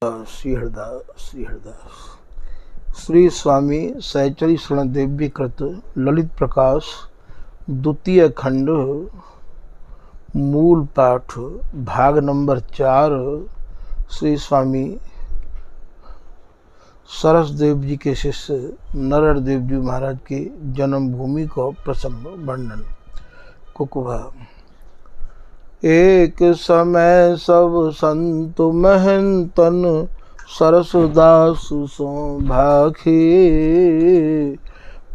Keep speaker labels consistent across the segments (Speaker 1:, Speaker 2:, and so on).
Speaker 1: श्री हरदास श्री हरदास। श्री स्वामी सहचरी शरण देवी कृत ललित प्रकाश द्वितीय खंड मूल पाठ भाग नंबर 4 श्री स्वामी सरसदेव जी के शिष्य नरहर देव जी महाराज की जन्मभूमि को प्रसंग वर्णन। कुकुभा। एक समय सब संत महंतन सरसदास सो भाखी,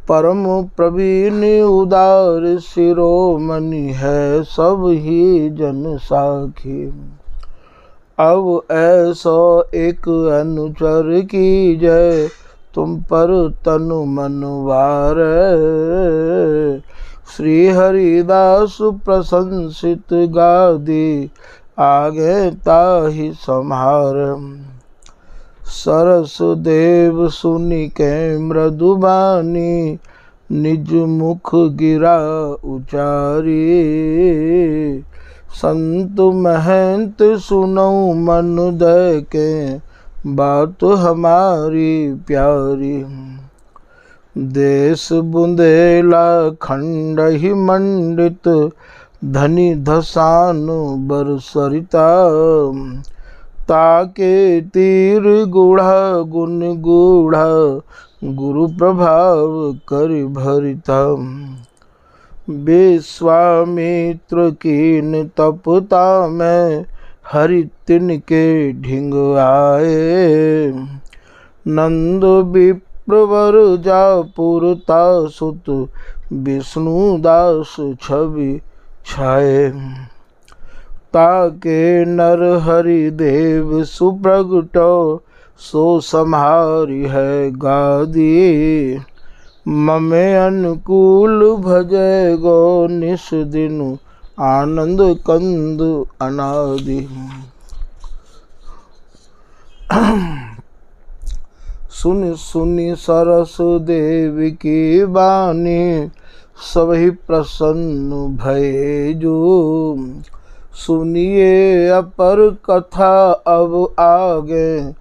Speaker 1: परम प्रवीण उदार शिरोमणि है सब ही जन साखी। अब ऐसो एक अनुचर की जय, तुम पर तनु मनवार। श्री हरिदास प्रशंसित गादी, आगे ताहि सम्हार। सरस देव सुनि के मृदुबानी, निज मुख गिरा उचारी। संत महंत सुनऊ मन दय के, बात हमारी प्यारी। देश बुंदेला खंड ही मंडित, धनी धसानु बरसरिता। ताके तीर गूढ़ा गुण गूढ़ा, गुरु प्रभाव कर भरिता। विश्वामित्र कीन तपता में, हरि तिनके ढिंग आए। नंद विप्रवर जापुरता सुत, विष्णुदास छवि छाए। ताके नर हरि देव सुप्रगटो, सो सम्हारी है गादी। ममे अनुकूल भजय गो निस दिनु, आनंद कंद अनादि। सुनि सुनि सरस देव की बानी, सबहि प्रसन्न भये जो। सुनिए अपर कथा अब आगे,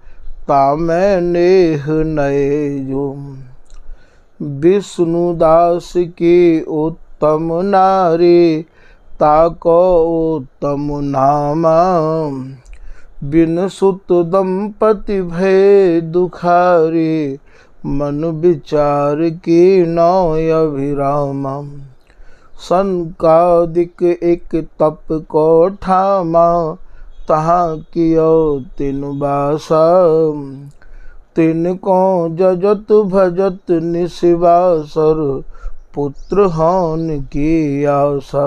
Speaker 1: तामै नेह नये जो। विष्णुदास की उत्तम नारी, ताको उत्तम नामा। बिन सुत दंपति भय दुखारी, मन विचार की नौ अभिरामा। सनकादिक एक तप को ठामा, तहाँ कियो तिन बासा। तिन को जजत भजत निशिवासर, पुत्र होन की आशा।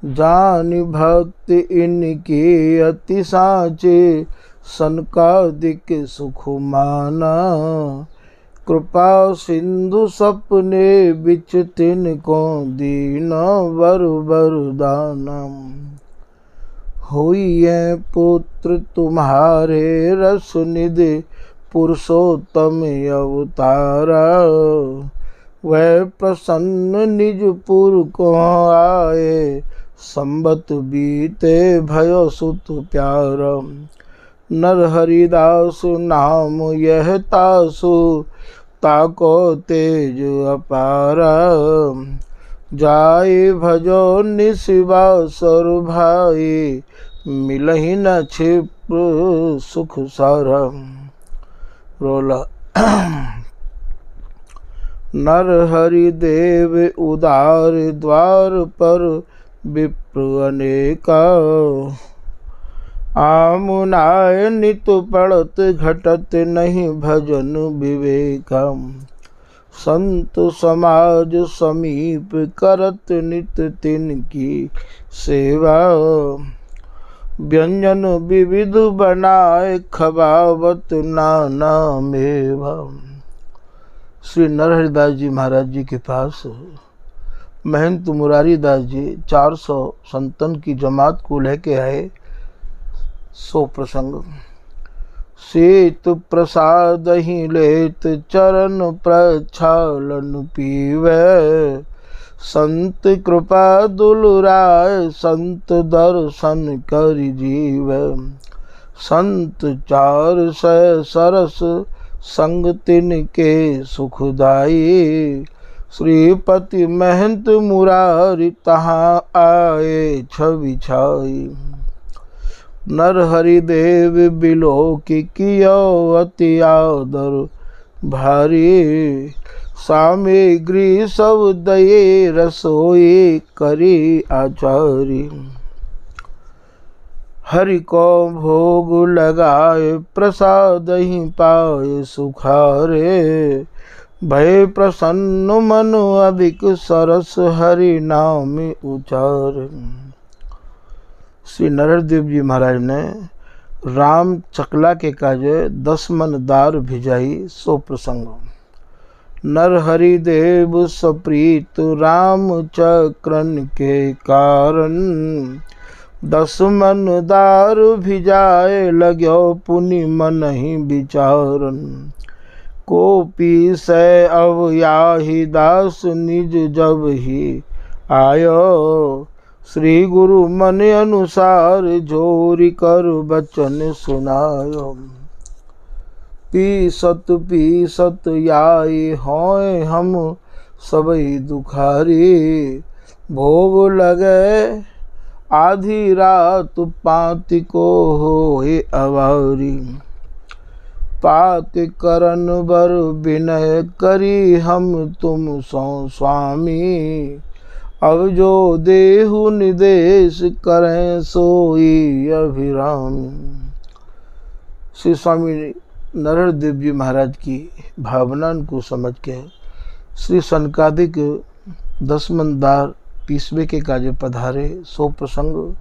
Speaker 1: जानि भक्ति इनकी अति साचे, सनकादिक सुख माना। कृपा सिंधु सपने बिच तिनको, दीन वर वरदाना। होइए पुत्र तुम्हारे रस निधि, पुरुषोत्तम अवतारा। वह प्रसन्न निज पुर को आए, संबत बीते भयो सुत प्यारा। नर हरिदास नाम यह तासु, ताको तेज अपारा। जाय भजो निशिवासुर भाई, मिलहि न क्षिप्र सुख सारा। रोला। नर हरि देव उदार द्वार पर, विप्र अनेका। आमुनाय नित पड़त घटत, नहीं भजन विवेकम। संत समाज समीप करत, नित तिनकी सेवा। व्यंजन विविध बनाए, खबावत नाना मेवा। श्री नरहरिदास जी महाराज जी के पास महंत मुरारी दास जी 400 संतन की जमात को लेके आए। सो प्रसंग। शीत प्रसाद ही लेत, चरण प्रक्षालन पीवे। संत कृपा दुलराय संत दर्शन कर जीव। संत चार सै सरस संग तिनके सुखदाई। श्रीपति महंत मुरारी तहाँ आए छवि छाई। नर हरि देव बिलो की कियो अति आदर भारी। सामग्री सब दये रसोई करी आचारी। हरि को भोग लगाए प्रसाद ही पाए सुखारे। भय प्रसन्न मन अधिक सरस हरि नाम उचार। श्री नरहरदेव जी महाराज ने राम चकला के काजे 10 मन दार भिजाई सो प्रसंग। नर हरि देव सप्रीत राम चक्रन के कारण। 10 मन दार भिजाए लगो पुनि मन ही विचारन। कोपी से अवयाही दास निज जब ही आयो। श्री गुरु मन अनुसार जोरी कर बचन सुनायो। पीसत याई होय हम सबई दुखारी। भोग लगे आधी रात पाति को होए अवारी। पात करन बर विनय करी हम तुम सो स्वामी। अब जो देहु निदेश करें सोई अभिरामी। श्री स्वामी नरहरदेव जी महाराज की भावना को समझ के श्री सनकादिक 10 मन दार पीसवे के काजे पधारे सो प्रसंग।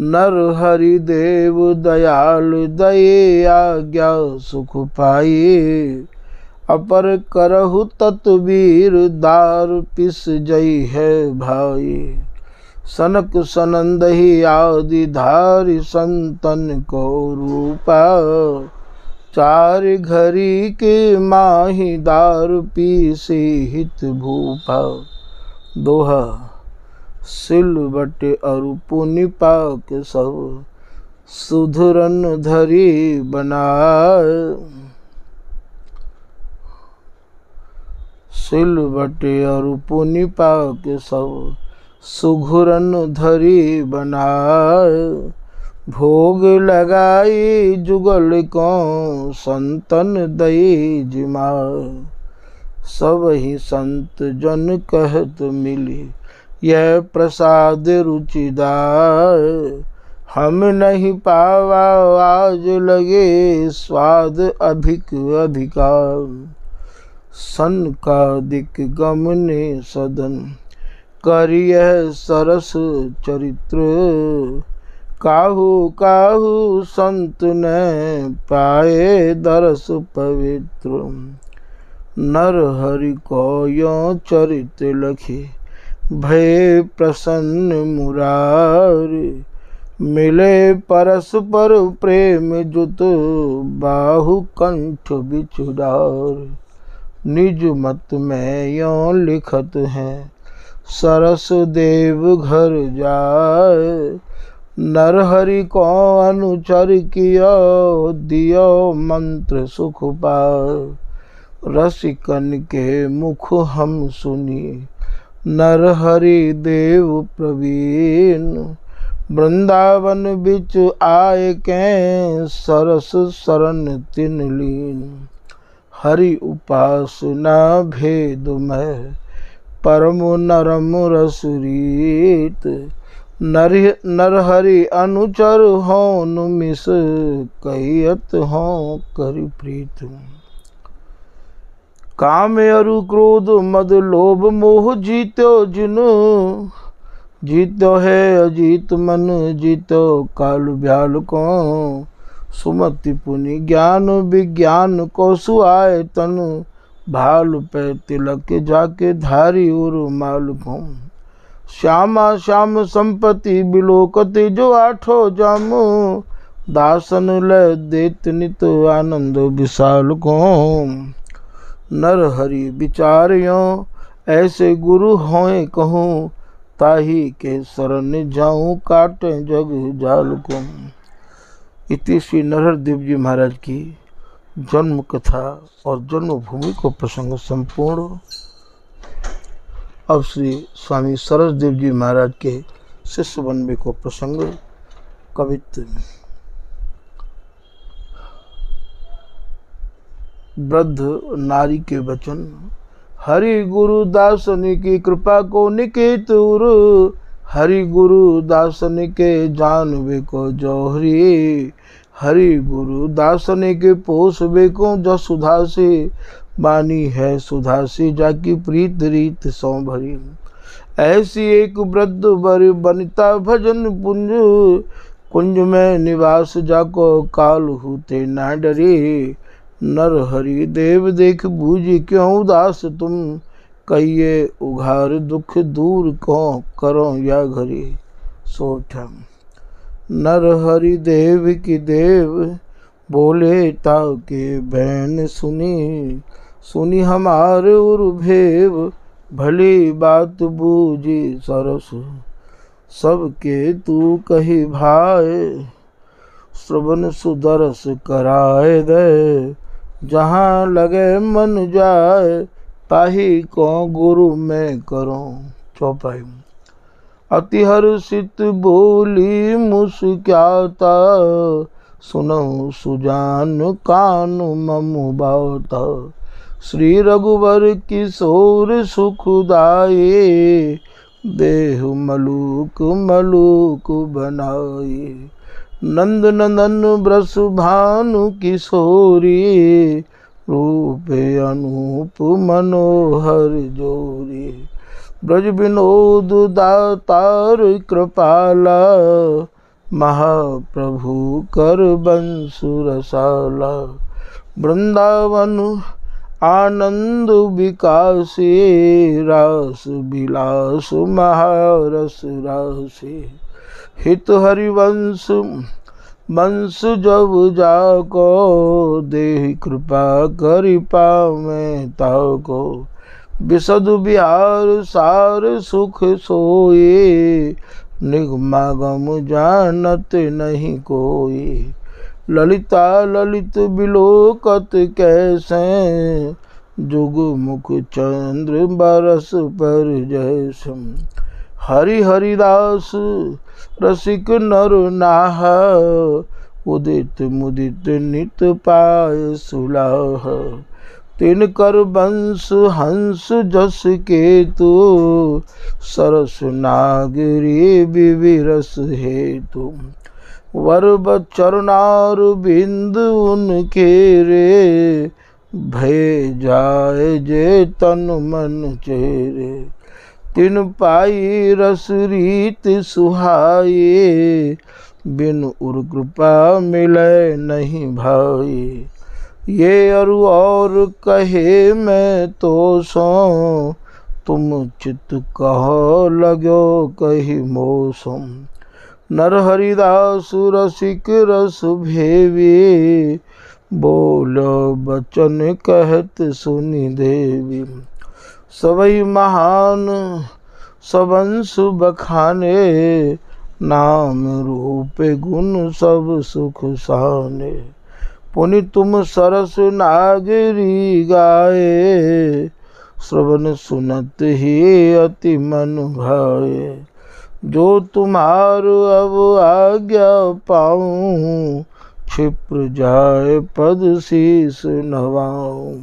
Speaker 1: नर हरि देव दयाल दये आज्ञा सुख पाई। अपर करहु तत्वीर दार पिस जई है भाई। सनक सनंदहि आदि धारि संतन को रूपा। 4 घड़ी के माही दार पीसे हित भूपा। दोहा सिलवट अरु पुनि पाक सब सुधरन धरी बनाए। सिलवट अरु पुनि पाक सब सुघुरन धरी बनाए। भोग लगाई जुगल को संतन दई जिमाए। सब ही संत जन कहत मिली यह प्रसाद रुचिदार। हम नहीं पावा आज लगे स्वाद अधिक अधिकार। सनकादिक गमने सदन करिय सरस चरित्र। काहू काहू संत ने पाए दरस पवित्र। नर हरि को यो चरित लखी भय प्रसन्न मुरारी। मिले परस्पर प्रेम जुत बाहु कंठ बिछुडार। निज मत में यो लिखत है सरस देव घर जाए। नर हरि को अनुचर कियो दियो मंत्र सुख पाए। रसिकन के मुख हम सुनी नर हरि देव प्रवीण। वृंदावन बिच आए के सरस शरण तिन लीन। हरि उपासना भेद में परम नरम रसरीत। नर हरि अनुचर हो मिस कहियत हो करि प्रीत। काम अरु क्रोध मद लोभ मोह जीत्यो जिनु। जीत्यो है अजीत मन जीतो काल ब्याल को। सुमति पुनि ज्ञान विज्ञान को सुआए तन। भाल पे तिलक जाके धारी उरु माल को। श्यामा श्याम संपत्ति बिलोकति जो 8 जामु। दासन ले देत नित आनंद विशाल को। नर हरि विचारियो ऐसे गुरु होए कहूँ, ताही के शरण जाऊं, काटे जग जाल को। इति श्री नरहर देव जी महाराज की जन्म कथा और जन्मभूमि को प्रसंग संपूर्ण। अब श्री स्वामी सरस देव जी महाराज के शिष्य बनने को प्रसंग। कवित्व। वृद्ध नारी के वचन। हरि गुरु दासन की कृपा को निकेतुर, हरि गुरु दासन के जानवे को जौहरी, हरि गुरु दासन के पोषवे को जसुधा से, बानी है सुधा से जाकी प्रीत रीत सौ भरी। ऐसी एक वृद्ध बर बनिता भजन पुंज, कुंज में निवास जाको काल होते ना डरे। नर हरि देव देख बूझी क्यों उदास तुम, कहिए उघार दुख दूर को करो या घरी। सोठ। नर हरि देव की देव बोले ताके बहन सुनी, सुनी हमारे उर्भेव, भली बात बूझी सरस, सबके तू कही भाई। श्रवण सुदरस कराए दे, जहाँ लगे मन जाए, ताही को गुरु में करो। चौपाई। अति हर्षित बोली मुस्क्याता, सुनो सुजान कान ममु बाता। श्री रघुवर किशोर सुखदाये, देह मलूक मलूक बनाए। नंद नंदन ब्रस भानु किशोरी, रूपे अनूप मनोहर जोरी। ब्रज विनोद दातार कृपाला, महाप्रभु कर बंसु रसाला। वृंदावन आनंद विकासे, रास विलास महारस रासे। हित हरिवंश वंश जब जाको, देहि कृपा करि पावै ताको। विशद बिहार सार सुख सोए, निगमागम जानत नहीं कोई। ललिता ललित बिलोकत कैसे, जुग मुख चंद्र बरस पर जैसे। हरि हरिदास रसिक नर नाहा, उदित मुदित नित पाय सुलाह। तिन कर वंश हंस जस केतु, सरस नागरी विविरस हेतु। वरब चरणार बिंद उनके रे, भय जाए जे तन मन चेरे। तिन पाई रस रीत सुहाए, बिन उर कृपा मिले नहीं भाई। ये अरु और कहे मैं तो सो, तुम चित कहो लगो कही मौसम। नर हरिदास रसिक रस भेवी, बोलो बचन कहत सुनी देवी। सबई महान सबंस बखाने, नाम रूप गुण सब सुख साने। पुनि तुम सरस नागरी गाए, श्रवण सुनत ही अति मन भाए। जो तुम्हार अब आज्ञा पाऊं, क्षिप्र जाए पद शीस नवाऊं।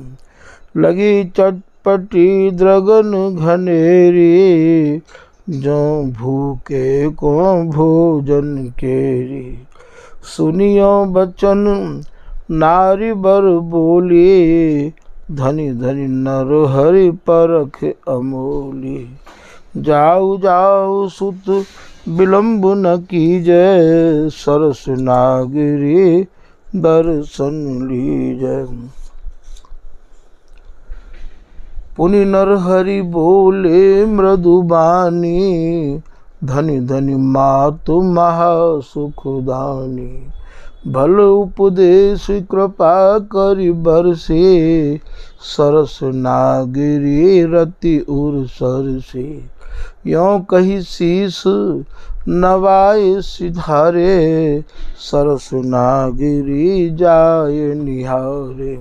Speaker 1: लगी चटपटी द्रगन घनेरी, जो भूखे को भोजन केरी। सुनियो बचन नारी बर बोली, धनी धनी नर हरि परख अमोली। जाऊ जाऊ सुत विलंब न कीजय, सरस नागरी दर्शन लीजय। पुनि नर हरि बोले मृदुबानी, धनी धनी मातु महा सुखदानी। भल उपदेश कृपा करि बरसे, सरस नागरी रति उर सरसे। यों कही शीस नवाए सिधारे, सरस नागरी जाय निहारे।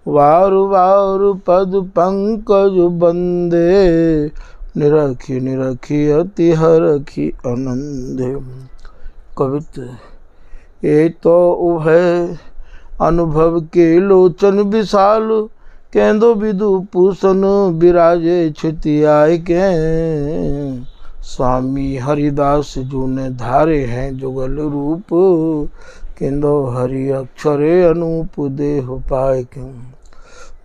Speaker 1: वार वार पद पंकज बंदे, निरखी निरखी अति हरखी आनंदे। कवित ये तो उभय अनुभव के लोचन विशाल, केंदो विदु पूषण विराजे छितियाय के। स्वामी हरिदास जो ने धारे हैं जुगल रूप, केंदो हरि अक्षरे अनूप देह पाए क्यों।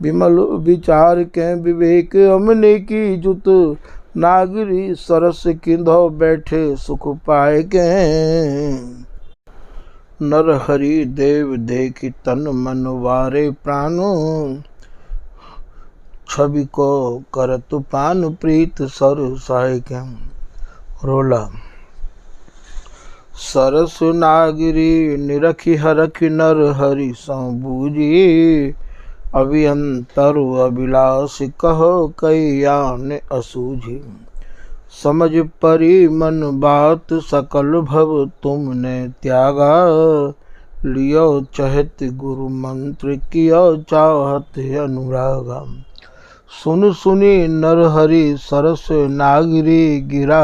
Speaker 1: विमल विचार के विवेक अमने की जुत, नागरी सरस किंधो बैठे सुख पाए के। नर हरि देव देखी तन मन वारे प्राणो, छवि को करत पान प्रीत सर साय के। रोला सरस नागरी निरखी हरखी नर हरि संबूझी, अभियंतर अभिलाष कहो कयान असूझी। समझ परी मन बात सकल भव तुमने त्यागा, लियो चहत गुरु मंत्र कियो चाहत अनुरागा। सुन सुनी नर हरि सरस नागरी गिरा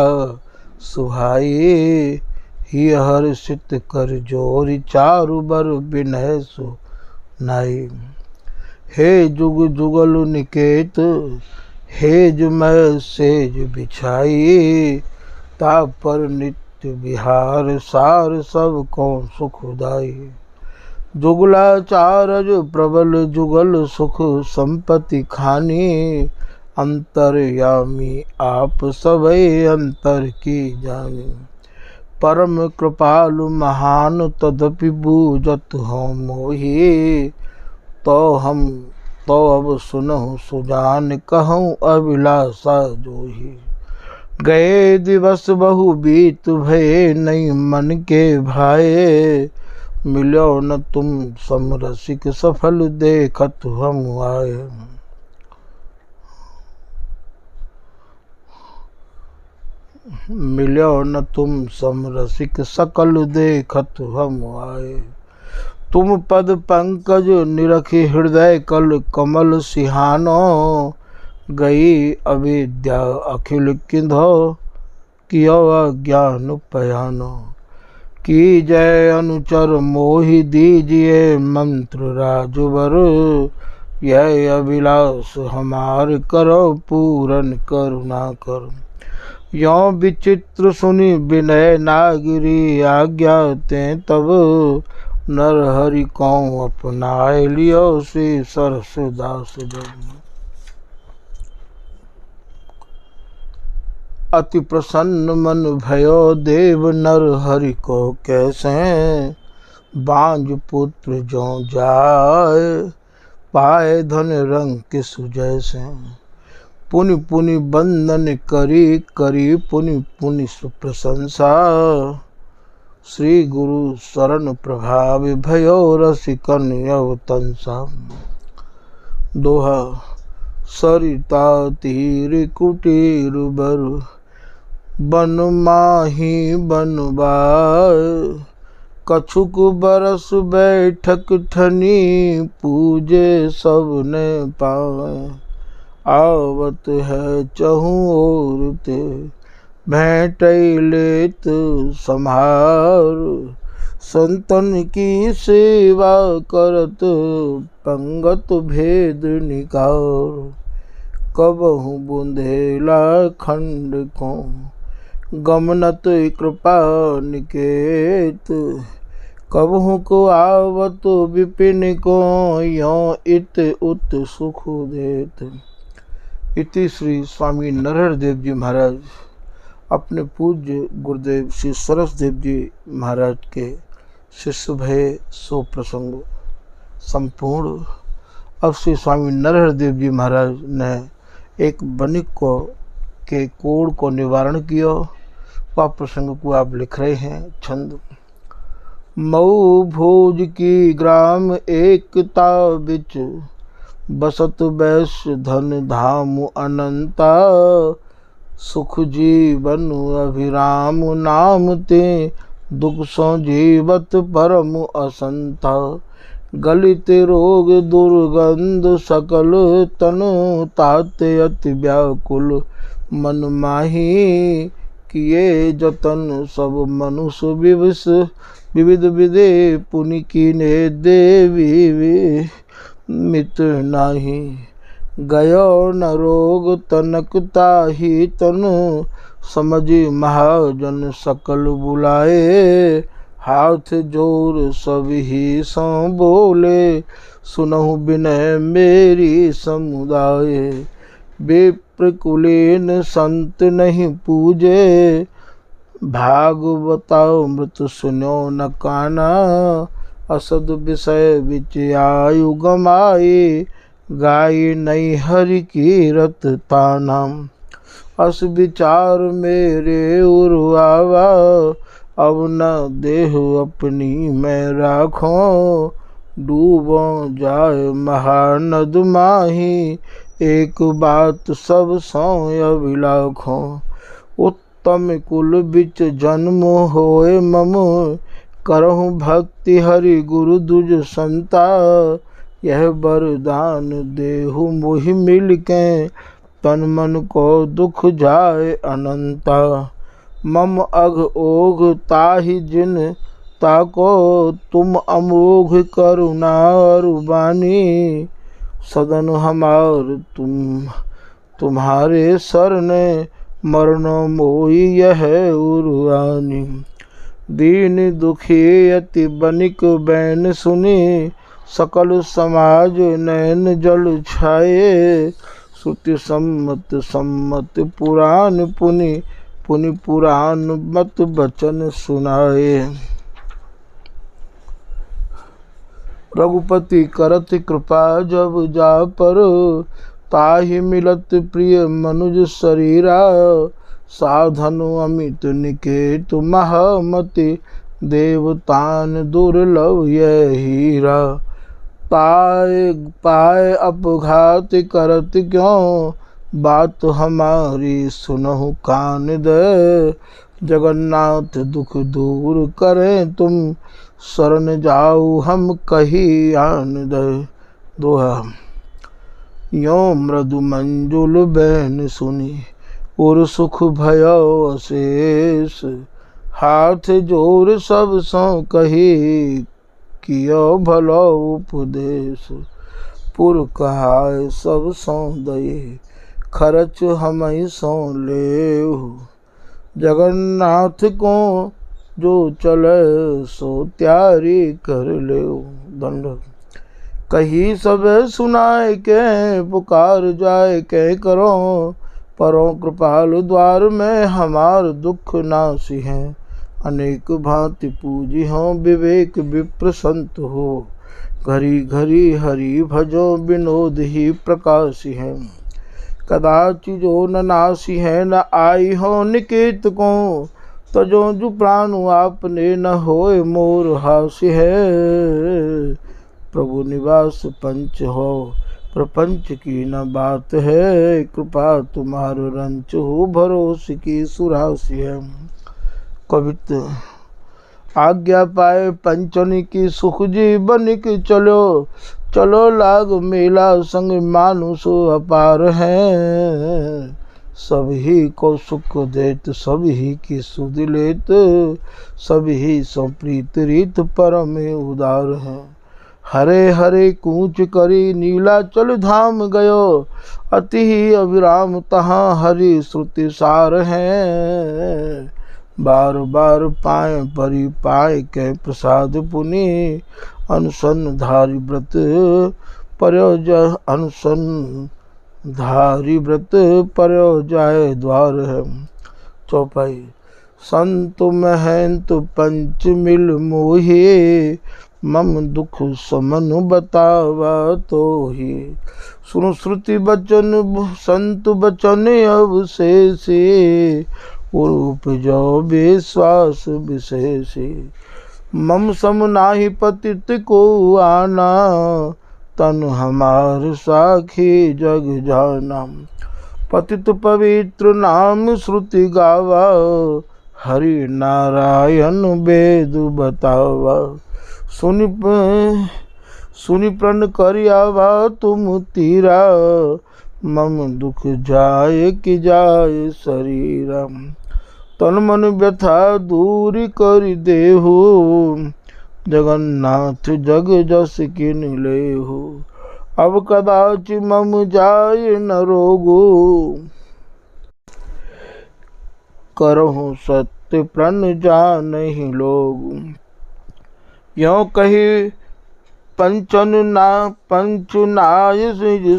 Speaker 1: सुहाई, ही हर्षित कर जोरी चारु बर बिनह सु नाई। हे जुग जुगल निकेत हेज मैं सेज बिछाई, ता पर नित्य विहार सार सब को सुखदाई। जुगलाचारज प्रबल जुगल सुख संपत्ति खानी, अंतर्यामी आप सबे अंतर की जानी। परम कृपालु महान तदपि बूझत हो मोही, तो अब सुनहु सुजान कहूँ अभिलाषा जोही। गए दिवस बहु बीत भये नहीं मन के भाए, मिलो न तुम समरसिक सफल देखत हम आए। मिलो न तुम समरसिक सकल देखत हम आए। तुम पद पंकज निरखी हृदय कल कमल सिहानो, गई अविद्या अखिल किंधो कियो अज्ञान पयानो। की जय अनुचर मोहि दीजिए मंत्र राजवर, यह अभिलाष हमार करो पूरन करुणा कर। यों विचित्र सुनि विनय नागरी आज्ञा ते तब, नर हरि को अपनाए लियो श्री सरस दास जब। अति प्रसन्न मन भयो देव नर हरि को कैसे, बांझ पुत्र जो जाए पाए धन रंग के सुजैसे। पुनि पुनि बंदन करी करी पुनि पुनि सुप्रशंसा, श्री गुरु शरण प्रभाव भयो रसिकन अवतंसा। दोहा सरिता तीर कुटीर बर, बन माही बन बाय। कछुक बरस बैठक ठनी, पूजे सब ने पाए। आवत है चहु ओर ते, भेंट लेत संहार। संतन की सेवा करत, पंगत भेद निकार। कबहु बुंदेला खंड को, गमनत कृपा निकेत। कबहु को आवत विपिन को, यों इत उत सुख देत। इति श्री स्वामी नरहर देव जी महाराज अपने पूज्य गुरुदेव श्री सरस देव जी महाराज के शिष्य भय सो प्रसंग संपूर्ण। अब श्री स्वामी नरहर देव जी महाराज ने एक बनिक को के कोड़ को निवारण किया। वह प्रसंग को आप लिख रहे हैं। छंद मऊ भोज की ग्राम एकता बिच, बसत वैश्य धन धाम अनंता। सुख जीवन अभिराम नाम ते, दुख सो जीवत परम असंता। गलित रोग दुर्गंध सकल तनु, ताते अति व्याकुल मन माही। किए जतन सब मनुष्य विविष, विविध विदे पुनि कीने देवी मित्र नाही। गयो न रोग तनक ताहि तनु, समझी महाजन सकल बुलाए। हाथ जोर सब ही सो बोले, सुनहु विनय मेरी समुदाय। विप्र कुलीन संत नहीं पूजे, भागवताओ मृत सुनो न काना। असद विषय विच आयु गमाए, गाय नई हरि कीरत ताना। अस विचार मेरे उर्वावा, अब न देह अपनी मैं राखों। डूबो जाय महानद माही, एक बात सब सोय अभिलाखों। उत्तम कुल बिच जन्म होए मम, करहु भक्ति हरि गुरु दुज संता। यह वरदान देहु मोहि मिल के, तन मन को दुख जाए अनंता। मम अघ ओघ ताहि जिन ताको, तुम अमोघ करुणा रुबानी। सदन हमार तुम्हारे सरने, मरनो मोई यह उर्वानी। दीन दुखी अति बनिक बैन सुनी, सकल समाज नैन जल छाए। श्रुति सम्मत सम्मत पुराण पुनि, पुनि पुराण मत बचन सुनाए। रघुपति करत कृपा जब जा पर, ताहि मिलत प्रिय मनुज शरीरा। साधन अमित निकेत महामति, देवतान दुर्लभ यह हीरा। पाए अपघात करत क्यों, बात हमारी सुनहु कान दे। जगन्नाथ दुख दूर करें तुम, शरण जाऊ हम कही आन दे। दोहा। यो मृदु मंजुल बैन सुनी, और सुख भयो अशेष। हाथ जोर सब सो कही, कियो भलो उपदेश। पुर कहाय सब सो दये, खर्च हमई सो लेहु। जगन्नाथ को जो चले, सो त्यारी कर लेहु। दंड। कही सब सुनाए के, पुकार जाए के करो। परो कृपाल द्वार में हमार दुख नासी है। अनेक भांति पूजी हो विवेक विप्र संत हो। घरी घरी हरि भजो विनोद ही प्रकाशी है। कदाचि जो न नासी है, न आई हो निकेत को। तजो जु प्राणु आपने, न होए मोर हास्य है। प्रभु निवास पंच हो, प्रपंच की न बात है। कृपा तुम्हारो रंच हो, भरोसे की सुरासी है। कवित। आज्ञा पाए पंचनी की, सुख जीवन की चलो। चलो लाग मेला संग, मानुष अपार है। सभी को सुख देत, सभी की सुध लेत। सभी सो प्रीत रीत परम उदार है। हरे हरे कूच करी, नीलाचल धाम गयो। अति ही अविराम तहाँ, हरि श्रुति सार है। बार बार पाए परि पाए के प्रसाद पुनि। अनशन धारी व्रत पर्योज, अनशन धारी व्रत पर्यो जाए द्वार है। चौपाई। संत महंत पंच मिल मोहि, मम दुख समन बतावा तो ही। सुन श्रुति बचन संत बचन अवशेषे, उपजो विश्वास विशेषे। मम सम नाहि पतित को आना, तन हमार साखी जग जाना। पतित पवित्र नाम श्रुति गावा, हरि नारायण वेद बतावा। सुनि प्रण करियावा तुम तीरा, मम दुख जाय कि जाय शरीरा। तन मन व्यथा दूर कर देहु, जगन्नाथ जग जस किन लेहु। अब कदाच मम जाय न रोगो, करहु सत्य प्रण जानहि लोगु। यों कही पंचनाय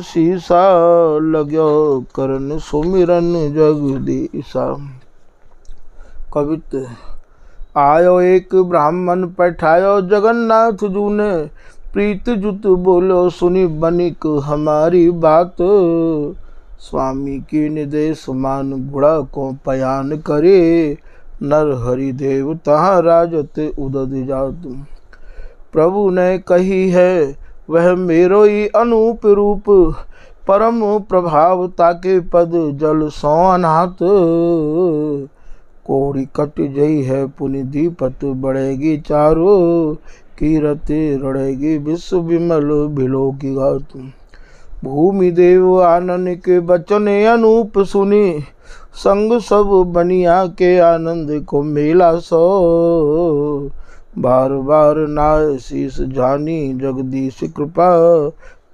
Speaker 1: शीसा, लाग्यो करन सुमिरन जगदीशा। कवित आयो एक ब्राह्मण पठायो, जगन्नाथ जू ने प्रीत जुत बोलो। सुनी बनिक हमारी बात, स्वामी की निर्देश मान गुड़ा को पयान करे। नर हरि देव तहाँ राजत उदद जात, प्रभु ने कही है वह मेरो ही अनूप रूप। परम प्रभाव ताके पद जल सो अनाथ, कोड़ी कट जई है पुनि दीपत बढ़ेगी चारो। कीरत रड़ेगी विश्व विमल बिलो की गात। भूमि देव आनंद के बचन अनूप सुनी, संग सब बनिया के आनंद को मेला सो। बार बार नाय शीस जानी जगदीश कृपा,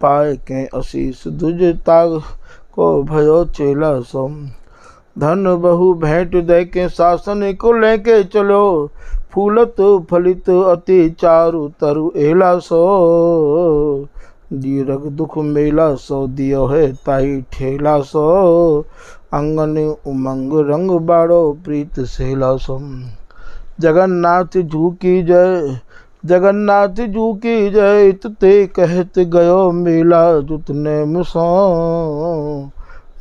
Speaker 1: पाए के अशीष दुज ताग को भयो चेला सो। धन बहु भेंट दे के शासन को लेके चलो, फूलत फलित अति चारु तरु एला सो। दीरघ दुख मेला सो, दियो है ताई ठेला सो। अंगन उमंग रंग बाड़ो प्रीत सेला सो। जगन्नाथ जू की जय, जगन्नाथ जू की जय। ते कहत गयो मेला जुत ने मुसो।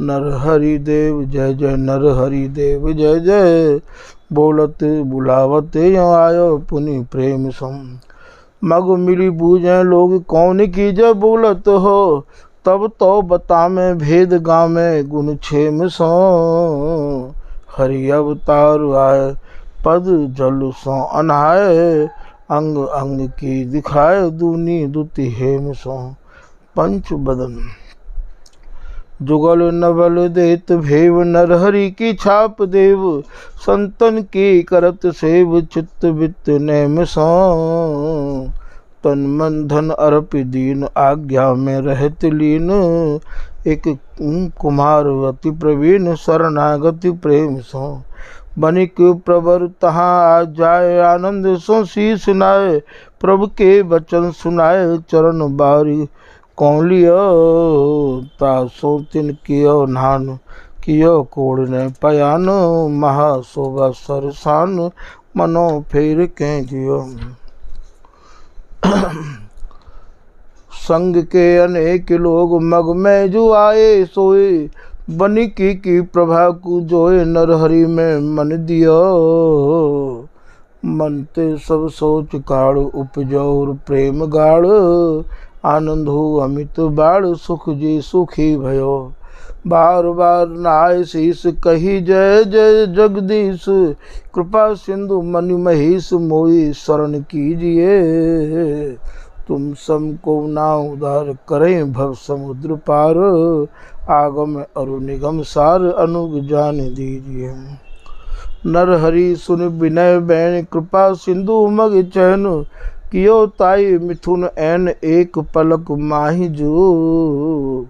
Speaker 1: नर हरि देव जय जय, नर हरि देव जय जय। बोलत बुलावत यो आयो पुनि प्रेम सम। मग मिली बूझे लोग कौन की जय बोलत हो। तब तो बता में भेद गामे गुण छेम सो। हरि अवतार आए पद जल सो अनाए। अंग अंग की दिखाए दूनी दुति हेम सो। पंच बदन जुगल नवल देत भेव, नर हरि की छाप देव। संतन की करत सेव, चित्त वित्त नेम सो। तन मन धन अर्प दीन, आज्ञा में रहत लीन। एक कुमार अति प्रवीण, शरणागति प्रेम सो। बनिक प्रवर तहाँ आ जाए, आनंद सो शीस नाय। प्रभु के वचन सुनाए, चरण बारी कौलियो। तासो तिन कियो नान, कियो कोड़ ने पयान। महाशोभा सरसान, मनो फेर के जियो। संग के अनेक लोग मग में जो आए सोए। बनिकी की प्रभा को जोए, नर हरि में मन दियो। मन ते सब सोच काड़, उपजोर प्रेम गाढ़। आनंद हो अमित बाढ़, सुख जी सुखी भयो। बार बार नाय शीस कही जय जय जगदीश। कृपा सिंधु मनि महेश, मोई शरण कीजिए। तुम सबको ना उधार करें, भव समुद्र पार। आगम अरु निगम सार, अनुग जान दीजिए। नर हरि सुन विनय बैन, कृपा सिंधु मग चैन। कियो ताई मिथुन ऐन, एक पलक माहि जो।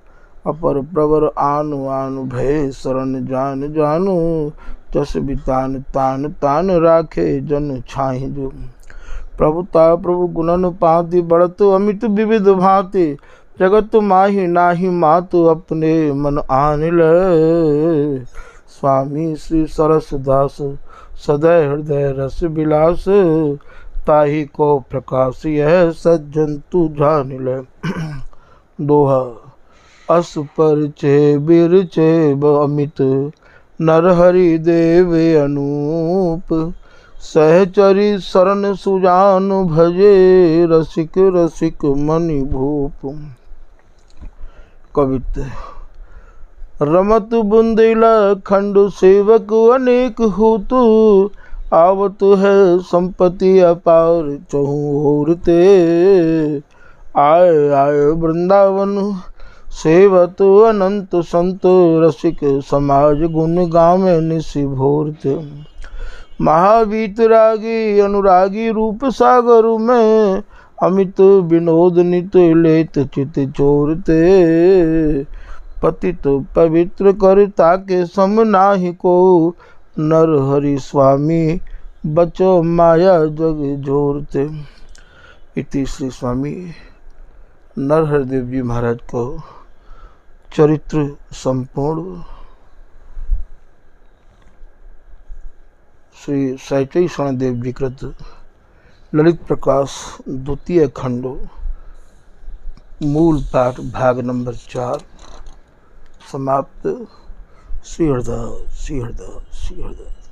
Speaker 1: अपर प्रवर आनु आनु, भय शरण जान जानु। जस बितान तान तान, राखे जन छाहि जो। प्रभुता प्रभु गुणन पाति, बढ़त अमित विविध भांति। जगत माहि नाही मातु, अपने मन आन ले। स्वामी श्री सरस दास, सदै हृदय रस विलास। ताहि को प्रकाश यह, सज्जन तू जान ले। दोहा अस परिचय बिरचय अमित, नर हरि देव अनूप। सहचरी शरण सुजान भजे, रसिक रसिक मणि भूप। कवित्त। रमत बुंदेला खंड सेवक अनेक होतु, आवत है संपत्ति अपार चहु ओरते। आए आए वृंदावन सेवत अनंत संत, रसिक समाज गुण गावे निशि भोरते। महावीतरागी अनुरागी रूप सागर में, अमित विनोद नित लेत चित चोरते। पतित पवित्र करता के सम नाहि को, नर हरि स्वामी बचो माया जग जोरते। इति श्री स्वामी नरहरि देव जी महाराज को चरित्र संपूर्ण श्री साइचई शरणदेव जी कृत ललित प्रकाश द्वितीय खंड मूल पाठ भाग नंबर 4 समाप्त। श्री हरदास श्री हरदास श्री हरदास।